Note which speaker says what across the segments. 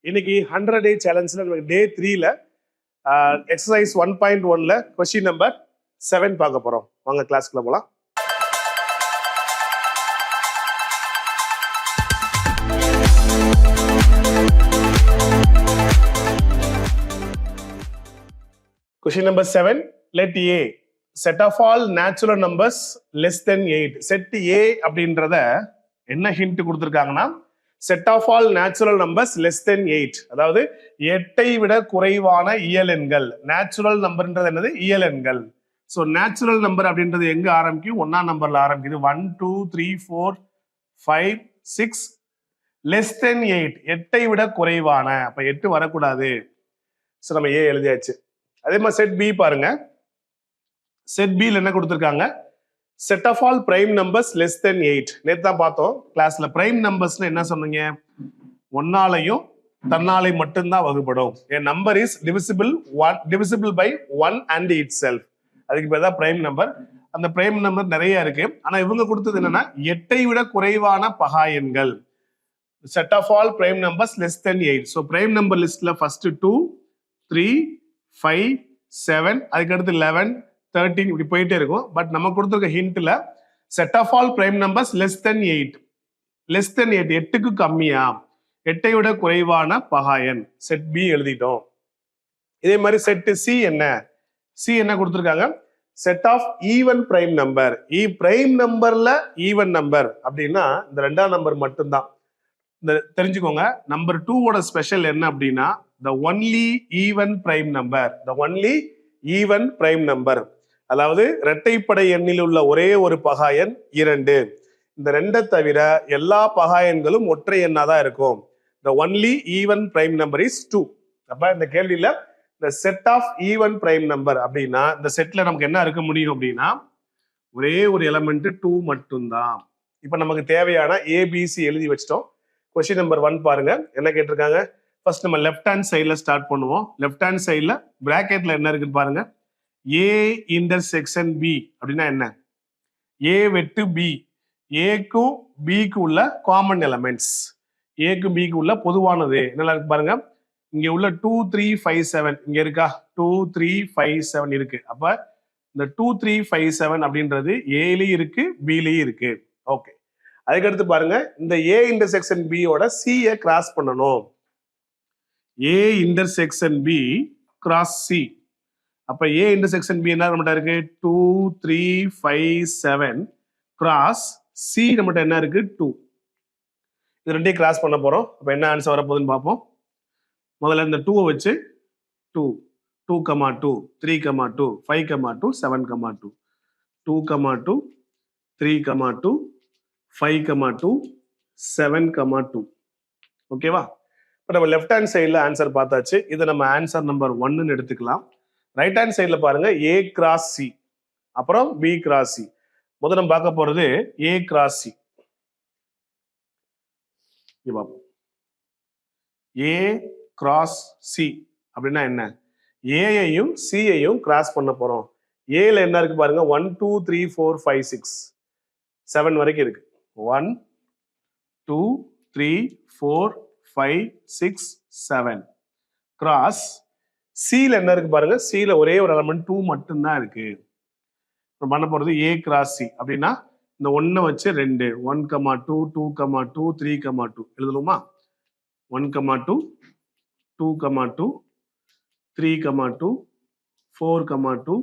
Speaker 1: இன்னைக்கு 100 டே சேலஞ்சில் நமக்கு டே 3ல exercise 1.1ல question number 7 பார்க்க போறோம். வாங்க கிளாஸ்க்குள்ள போலாம். Question number 7. Let A set of all natural numbers less than 8. Set A அப்படின்றத என்ன ஹிண்ட் கொடுத்துருக்காங்கன்னா set of all natural numbers less than 8. அதாவது 8ஐ விட குறைவான இயல் எண்கள். நேச்சுரல் நம்பர்ன்றது என்னது? இயல் எண்கள். ஸோ நேச்சுரல் நம்பர் அப்படின்றது எங்க ஆரம்பிக்கும்? 1ஆம் நம்பர்ல ஆரம்பிக்குது. 1 2 3 4 5 6 less than 8. 8ஐ விட குறைவான. அப்ப 8 வரக்கூடாது. ஸோ நம்ம ஏ எழுதியாச்சு. அதே மாதிரி செட் பி பாருங்க. செட் பில என்ன கொடுத்துருக்காங்க? Set of all prime numbers less than 8. நேற்று தான் பார்த்தோம் கிளாஸ்ல. பிரைம் நம்பர்ஸ்னு என்ன சொன்னீங்க? ஒன்னாலையும் தன்னாலை மட்டும்தான் வகுப்படும். A number is divisible by 1 and itself. அதுக்கு பேர் தான் பிரைம் நம்பர். அந்த பிரைம் நம்பர் நிறைய இருக்கு. ஆனா இவங்க கொடுத்தது என்னன்னா 8ஐ விட குறைவான பகா எண்கள். Set of all prime numbers less than 8. So prime number லிஸ்ட்ல ஃபர்ஸ்ட் 2 3 5 7 அதுக்கடுத்து 11 13 இப்படி போயிட்டே இருக்கும். பட் நம்ம கொடுத்துருக்க ஹிண்ட்ல set of all prime numbers less than 8. Less than 8 8க்கு கம்மியா, 8ஐ விட குறைவான பகாயன். செட் பி எழுதிட்டோம். இதே மாதிரி செட் சி என்ன? சி என்ன கொடுத்துருக்காங்க? Set of even prime number. Prime நம்பர்ல ஈவன் நம்பர் அப்படின்னா இந்த 2ஆம் நம்பர் மட்டும்தான். இந்த தெரிஞ்சுக்கோங்க. நம்பர் 2ஓட ஸ்பெஷல் என்ன அப்படின்னா the only even prime number. the only even prime number. அதாவது இரட்டைப்படை எண்ணில் உள்ள ஒரே ஒரு பகாயன் 2. இந்த 2 தவிர எல்லா பகாயன்களும் ஒற்றை எண்ணா தான் இருக்கும். the only even prime number is 2. அப்ப இந்த கேள்வியில the set of even prime number அப்படின்னா இந்த செட்ல நமக்கு என்ன இருக்க முடியும் அப்படின்னா ஒரே ஒரு எலமெண்ட் 2 மட்டும்தான். இப்ப நமக்கு தேவையான ஏபிசி எழுதி வச்சிட்டோம். கொஸ்டின் நம்பர் 1 பாருங்க. என்ன கேட்டிருக்காங்க? ஃபர்ஸ்ட் நம்ம லெஃப்ட் ஹேண்ட் சைட்ல ஸ்டார்ட் பண்ணுவோம். லெஃப்ட் ஹேண்ட் சைட்ல பிராக்கெட்ல என்ன இருக்குன்னு பாருங்க. ஏ இன்டர்செக்ஷன் பி அப்படின்னா என்ன? ஏ வெட்டு பி. ஏக்கும் பிக்கு உள்ள காமன் எலமெண்ட்ஸ். ஏக்கும் பிக்கு உள்ள பொதுவானது என்ன இருக்கு பாருங்க. இங்க உள்ள 2 3 5 7 இங்க இருக்கா? 2 3 5 7 இருக்கு. அப்ப இந்த 2 3 5 7 அப்படின்றது ஏலயும் இருக்கு பிலயும் இருக்கு. ஓகே. அதுக்கடுத்து பாருங்க, இந்த ஏ இன்டர்செக்ஷன் பியோட சியை கிராஸ் பண்ணணும். A intersection B cross C. அப்ப A intersection B என்ன நம்மட்ட இருக்கு? 2 3 5 7 cross C நம்மட்ட என்ன இருக்கு? 2. இது ரெண்டையும் கிராஸ் பண்ண போறோம். அப்ப என்ன ஆன்சர் வர போகுதுன்னு பார்ப்போம். முதல்ல இந்த 2 வச்சு 2 2, 2 3, 2 5, 2 7, 2 2, 2 3, 2 5, 2 7, 2. ஓகேவா? இப்போ நம்ம லெஃப்ட் ஹேண்ட் சைடில் ஆன்சர் பார்த்தாச்சு. இதை நம்ம ஆன்சர் நம்பர் 1ன்னு எடுத்துக்கலாம். ரைட் ஹேண்ட் சைடில் பாருங்க, ஏ கிராஸ் சி அப்புறம் பி கிராஸ் சி. முதல்ல நம்ம பார்க்க போறது A cross C. A cross C அப்படின்னா என்ன? ஏயையும் சியையும் கிராஸ் பண்ண போறோம். ஏல என்ன இருக்கு பாருங்க. 1 2 3 4 5 6 7 வரைக்கும் இருக்கு. 1 2 3 4 5 6 7 கிராஸ் சில என்ன இருக்கு பாருங்க. சில ஒரே ஒரு எலமெண்ட் 2 மட்டும்தான் இருக்கு. பண்ண போறது ஏ கிராஸ் சி அப்படின்னா இந்த 1 வச்சு 2 1, 2 2, 2 3, 2 எழுதணுமா? 1, 2 2, 2 3, 2 4, 2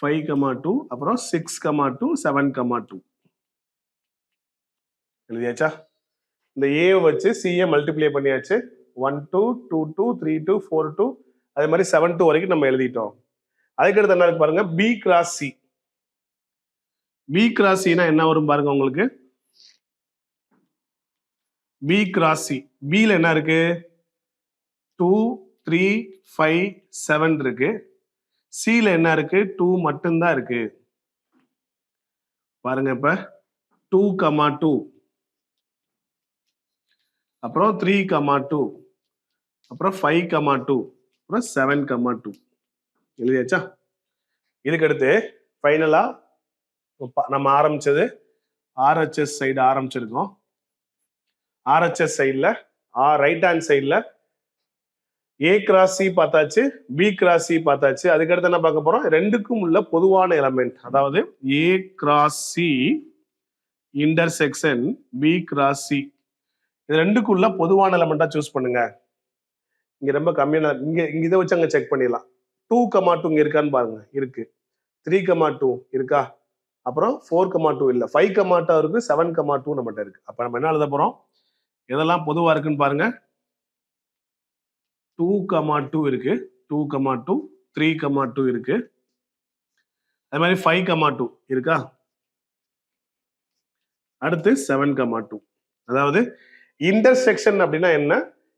Speaker 1: 5, 2 அப்புறம் 6, 2 7, 2 எழுதியாச்சா? இந்த ஏ வச்சு சிஏ மல்டிப்ளை பண்ணியாச்சு. 1 2 2 2 3 2 4 2 அதே மாதிரி 7 2 வரைக்கும் நம்ம எழுதிட்டோம். அதுக்கடுத்து என்ன இருக்கு பாருங்க, B cross C. B cross சினா என்ன வரும் பாருங்க உங்களுக்கு. B cross C. பில என்ன இருக்கு? 2 3 5 7 இருக்கு. சில என்ன இருக்கு? 2 மட்டும்தான் இருக்கு. பாருங்க இப்ப 2, 2 அப்புறம் 3, 2 அப்புறம் 5, 2 அப்புறம் 7, 2 எழுதியாச்சா? இதுக்கு அடுத்து ஃபைனலா நம்ம ஆரம்பிச்சது ஆர்ஹெச்எஸ் சைடு ஆரம்பிச்சிருக்கோம். ஆர்ஹெச்எஸ் சைடில் ரைட் ஹேண்ட் சைடில் ஏ கிராஸ் சி பார்த்தாச்சு, பி கிராஸ் சி பார்த்தாச்சு. அதுக்கடுத்து என்ன பார்க்க போறோம்? ரெண்டுக்கும் உள்ள பொதுவான எலமெண்ட், அதாவது A cross C intersection B cross C, இது ரெண்டுக்குள்ள பொதுவான எலமெண்டா சூஸ் பண்ணுங்க. இங்க ரொம்ப கம்மியான இங்க இதை வச்சு அங்க செக் பண்ணிடலாம். 2,2 இங்க இருக்கான்னு பாருங்க, இருக்கு. 3,2 இருக்கா? அப்புறம் 4,2 இல்ல, 5,2 இருக்கு, 7,2 நம்மகிட்ட இருக்கு. அப்ப நம்ம என்ன எழுத போறோம்? எதெல்லாம் பொதுவா இருக்குன்னு பாருங்க. 2,2 இருக்கு, 2,2, 3,2 இருக்கு, அது மாதிரி 5,2 இருக்கா? அடுத்து 7,2. அதாவது இன்டர்செக்ஷன் அப்படின்னா என்ன?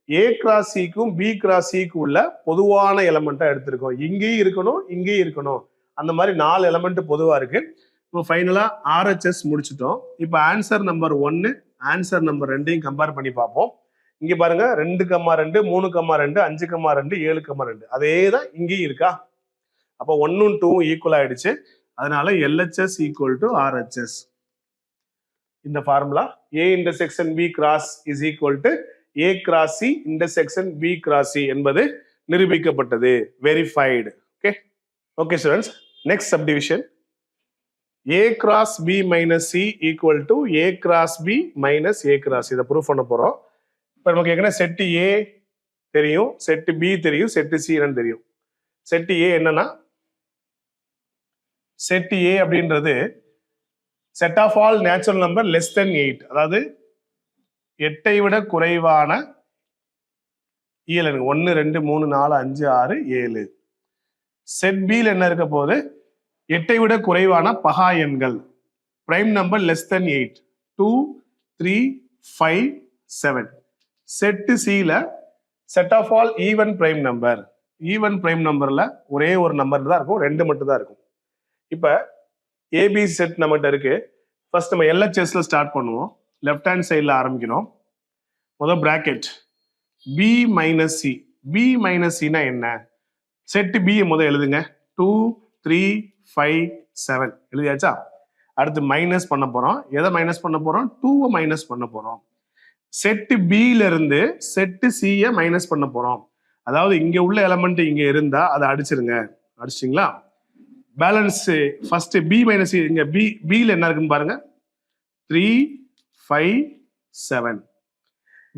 Speaker 1: ஏ கிராஸ் சிக்கும் பி கிராஸ் சிக்கும் உள்ள பொதுவான எலமெண்டா எடுத்திருக்கோம். இங்கேயும் இருக்கணும், இங்கேயும் இருக்கணும், அந்த மாதிரி 4 எலமெண்ட் பொதுவா இருக்கு. இப்போ ஃபைனலா ஆர்ஹெச்எஸ் முடிச்சிட்டோம். இப்போ answer number 1, answer number 2 compare பண்ணி பார்ப்போம். இங்க பாருங்க 2,2, 3,2, 5,2, 7,2, அதே தான் இங்கேயும் இருக்கா? அப்போ 1ம் 2ம் ஈக்குவல் ஆயிடுச்சு. அதனால எல்ஹெச்எஸ் ஈக்குவல் டு ஆர்ஹெச்எஸ். இந்த formula A intersection B cross is equal to A cross C intersection B cross C என்பது நிரூபிக்கப்பட்டது, verified. Okay okay students, next subdivision A cross B minus C equal to A cross B minus A cross. இதை prove பண்ண போறோம். இப்போ நமக்கு ஏற்கனவே set A தெரியும், set B தெரியும், செட்டு சி என்னன்னு தெரியும். செட்டு ஏ என்னன்னா, செட்டு ஏ அப்படின்றது set of all natural number less than 8, அதாவது 8ஐ விட குறைவான இயல் எண்கள் 1, 2, 3, 4, 5, 6, 7. செட் பியில் என்ன இருக்க போகுது? 8ஐ விட குறைவான பகா எண்கள், prime number less than 8, 2, 3, 5, 7. Set சில set of all even prime number. Even prime நம்பர்ல ஒரே ஒரு நம்பர் தான் இருக்கும், 2 மட்டும் தான் இருக்கும். இப்ப ஏபிசி செட் நம்மகிட்ட இருக்கு. ஃபர்ஸ்ட் நம்ம எல்ஹெச்எஸ்ல ஸ்டார்ட் பண்ணுவோம். லெஃப்ட் ஹேண்ட் சைடில் ஆரம்பிக்கிறோம். முதல் bracket B minus C. B minus சினா என்ன? செட் பி முதல் எழுதுங்க. 2, 3, 5, 7 எழுதியாச்சா? அடுத்து மைனஸ் பண்ண போறோம். எதை மைனஸ் பண்ண போறோம்? 2 மைனஸ் பண்ண போறோம். செட் பில இருந்து செட் சியை மைனஸ் பண்ண போறோம். அதாவது இங்க உள்ள எலமெண்ட் இங்க இருந்தா அதை அடிச்சிருங்க. அடிச்சிட்டீங்களா? Balance first B minus C. இங்க பில என்ன இருக்குன்னு பாருங்க. 3, 5, 7.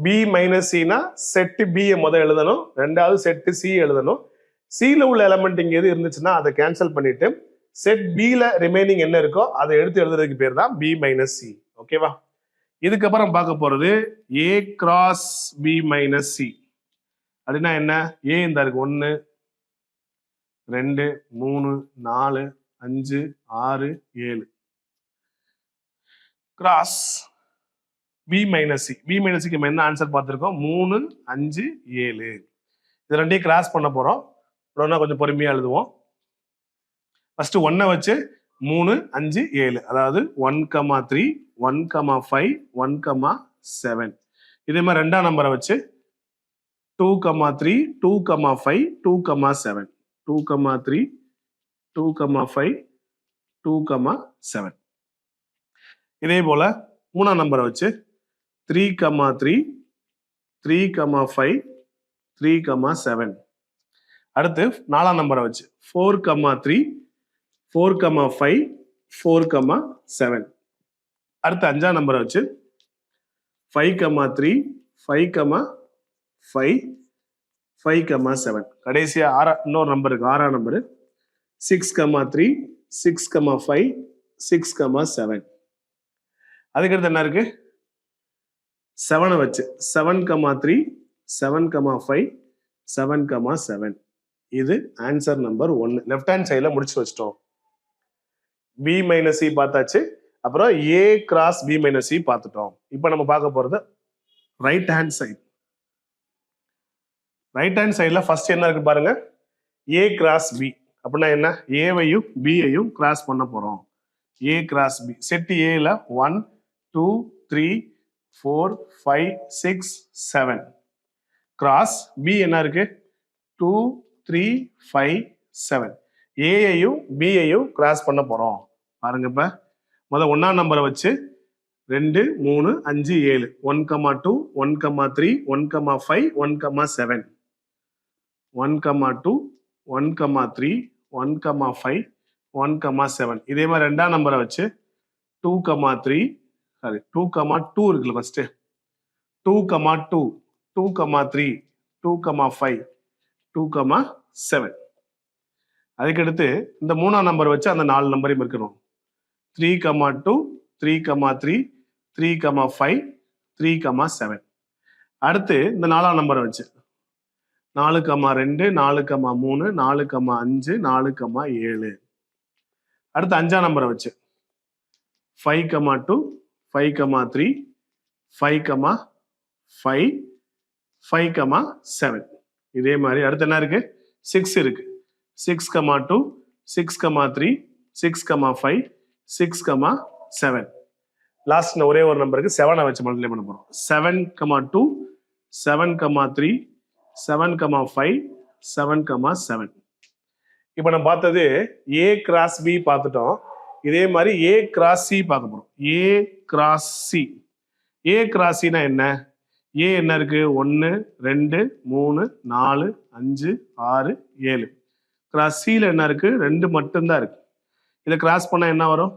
Speaker 1: பி மைனஸ் சினா செட் பி முதல் எழுதணும், ரெண்டாவது செட் சி எழுதணும். சில உள்ள எலமெண்ட் இங்க எது இருந்துச்சுன்னா அதை கேன்சல் பண்ணிட்டு செட் பில ரிமைனிங் என்ன இருக்கோ அதை எடுத்து எழுதுறதுக்கு பேர் தான் பி மைனஸ் சி. ஓகேவா? இதுக்கப்புறம் பார்க்க போறது A cross B minus C. அப்படின்னா என்ன? ஏ இந்த இருக்கு 1, 2, 3, 4, 5, 6, 7 cross B minus C. B minus சிக்கு நம்ம என்ன ஆன்சர் பார்த்துருக்கோம்? 3, 5, 7. இது ரெண்டையும் கிராஸ் பண்ண போறோம். கொஞ்சம் பொறுமையா எழுதுவோம். ஃபர்ஸ்ட் 1 வச்சு 3, 5, 7, அதாவது 1,3, 1,5, 1,7. இதே மாதிரி ரெண்டாம் நம்பரை வச்சு 2,3, 2,5, 2,7, 2,3, 2,5, 2,7. இதே போல மூணாம் நம்பரை வச்சு 3,3, 3,5, 3,7. அடுத்து நாலாம் நம்பரை வச்சு 4,3, 4,5, 4,7. அடுத்து அஞ்சாம் நம்பரை வச்சு 5,3, 5,5, 5,7. கடைசியா இன்னொரு நம்பர் இருக்கு, ஆறாம் நம்பர் 6,3, 6,5, 6,7. அதுக்கடுத்து என்ன இருக்கு? 7 வச்சு 7,3, 7,5, 7,7. இது ஆன்சர் நம்பர் 1. லெஃப்ட் ஹேண்ட் சைட்ல முடிச்சு வச்சிட்டோம். பி மைனஸ் சி பார்த்தாச்சு. அப்புறம் A cross B minus C பார்த்துட்டோம். இப்போ நம்ம பார்க்க போறது right hand side. Right hand சைட்ல ஃபர்ஸ்ட் என்ன இருக்கு பாருங்க, ஏ கிராஸ் பி. அப்படின்னா என்ன? ஏவையும் பியையும் கிராஸ் பண்ண போறோம். ஏ கிராஸ் பி. செட் ஏல 1, 2, 3, 4, 5, 6, 7. கிராஸ் பி என்ன இருக்கு? 2, 3, 5, 7. ஏயையும் பியையும் கிராஸ் பண்ண போறோம். பாருங்க, இப்ப முதல் 1ஆம் நம்பரை வச்சு 2 3 5 7 1,2 1,3 1,5 1,7 1,2 1,3 1,5 1,7 இதே மாதிரி ரெண்டாம் நம்பரை வச்சு 2,3 சாரி 2,2 இருக்குல்ல ஃபர்ஸ்ட் 2,2 2,3 2,5 2,7 அதுக்கடுத்து இந்த மூணாம் நம்பர் வச்சு அந்த 4 நம்பரையும் இருக்கணும் 3,2 3,3 3,5 3,7 அடுத்து இந்த 4ஆம் நம்பரை வச்சு 4,2 4,3 4,5 4,7 அடுத்து 5ஆம் நம்பரை வச்சு 5,2 5,3 5,5 5,7 இதே மாதிரி அடுத்து என்ன இருக்கு 6 இருக்கு 6,2 6,3 6,5 6,7 லாஸ்ட் ஒரே ஒரு நம்பருக்கு 7 வச்சு மல்டிப்ளை பண்ண போறோம் 7,2 7,3 7,5 7,7 இப்போ நம்ம பார்த்தது A கிராஸ் B பார்த்துட்டோம் இதே மாதிரி A கிராஸ் C பார்க்க போறோம் A cross C A cross Cனா என்ன A என்ன இருக்கு 1 2 3 4 5 6 7 கிராஸ் Cல என்ன இருக்கு 2 மட்டும்தான் இருக்கு இதை கிராஸ் பண்ணா என்ன வரும்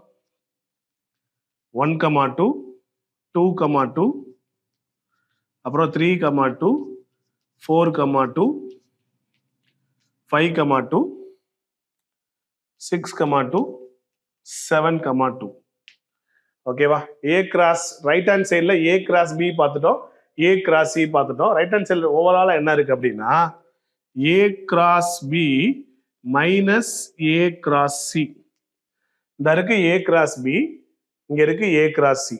Speaker 1: 1,2 2,2 அப்புறம் 3,2 4,2 5,2 6,2 7,2 ஓகேவா A கிராஸ் ரைட் ஹேண்ட் சைட்ல A கிராஸ் B பார்த்துட்டோம் A கிராஸ் C பார்த்துட்டோம் ரைட் ஹேண்ட் சைட்ல ஓவராலா என்ன இருக்கு அப்படின்னா A cross B minus A cross C இந்த இருக்கு A கிராஸ் B இங்க இருக்கு A கிராஸ் C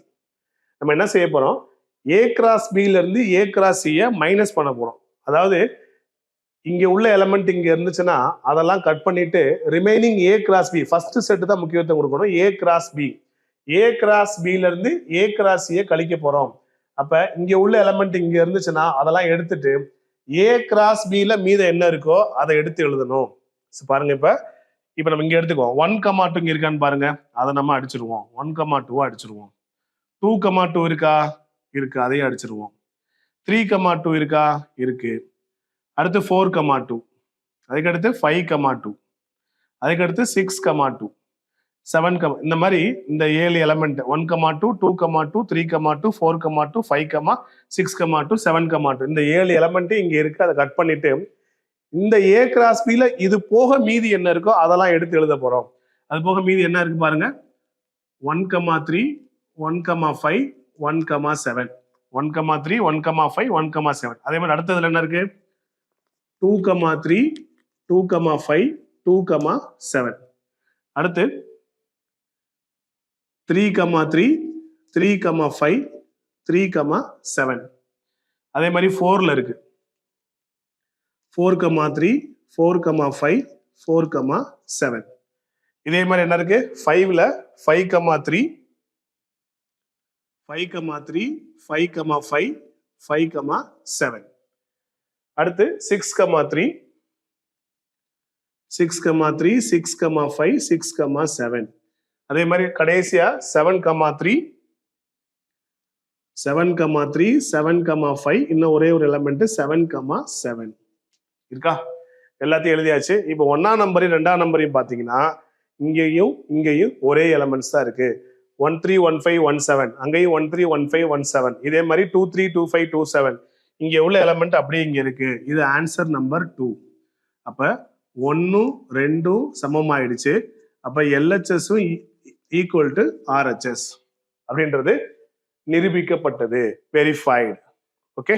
Speaker 1: நம்ம என்ன செய்ய போறோம் A கிராஸ் B ல இருந்து A கிராஸ் C மைனஸ் பண்ண போறோம் அதாவது இங்க உள்ள எலமெண்ட் இங்க இருந்துச்சுன்னா அதெல்லாம் கட் பண்ணிட்டு remaining A cross B first set தான் முக்கியத்துவம் கொடுக்கணும் A cross B A cross B ல இருந்து A கிராஸ் C கழிக்க போறோம் அப்ப இங்க உள்ள எலமெண்ட் இங்க இருந்துச்சுன்னா அதெல்லாம் எடுத்துட்டு A கிராஸ் B ல மீதம் என்ன இருக்கோ அதை எடுத்து எழுதணும் பாருங்க இப்ப நம்ம இங்க எடுத்துக்குவோம் 1,2 இங்க இருக்கான்னு பாருங்க அதை நம்ம அடிச்சிருவோம் 1,2 அடிச்சிருவோம் 2,2 இருக்கா இருக்கு அதையும் அடிச்சிருவோம் 3,2 இருக்கா இருக்கு அடுத்து 4,2 அதுக்கடுத்து 5,2 அதுக்கடுத்து 6,2 7 இந்த மாதிரி இந்த 7 எலமெண்ட் 1,2 2,2 3,2 4,2 5,6,2 7,2 இந்த 7 எலமெண்ட் இங்க இருக்கு அதை கட் பண்ணிட்டு இந்த A கிராஸ் B ல இது போக மீதி என்ன இருக்கோ அதெல்லாம் எடுத்து எழுத போறோம் அது போக மீதி என்ன இருக்கு பாருங்க 1,3 1,5 1,7 1,3 1,5 1,7 அதே மாதிரி அடுத்ததுல என்ன இருக்கு 2,3 2,5 2,7 அடுத்து 3,3 3,5 3,7 அதே மாதிரி 4ல இருக்கு 4,3 4,5 4,7 இதே மாதிரி என்ன இருக்கு 5ல 5,3 5,3 5,5 5,7 அடுத்து 6,3 6,3 6,5 6,7 அதே மாதிரி கடைசியா 7,3 7,3 7,5 இன்னும் ஒரே ஒரு எலிமெண்ட் 7,7 இருக்கா எல்லாத்தையும் எழுதியாச்சு இப்போ 1ஆம் நம்பரையும் 2ஆம் நம்பரையும் பாத்தீங்கன்னா இங்கேயும் ஒரே எலிமெண்ட்ஸ் தான் இருக்கு 131517 அங்கேயும் 131517 இதே மாதிரி 232527 இங்க உள்ள எலிமெண்ட் அப்படியே இங்க இருக்கு இது ஆன்சர் நம்பர் 2 அப்ப 1 2 சமமாயிடுச்சு அப்ப LHS ஈக்குவல் டு RHS அப்படின்றது நிரூபிக்கப்பட்டது வெரிஃபைடு ஓகே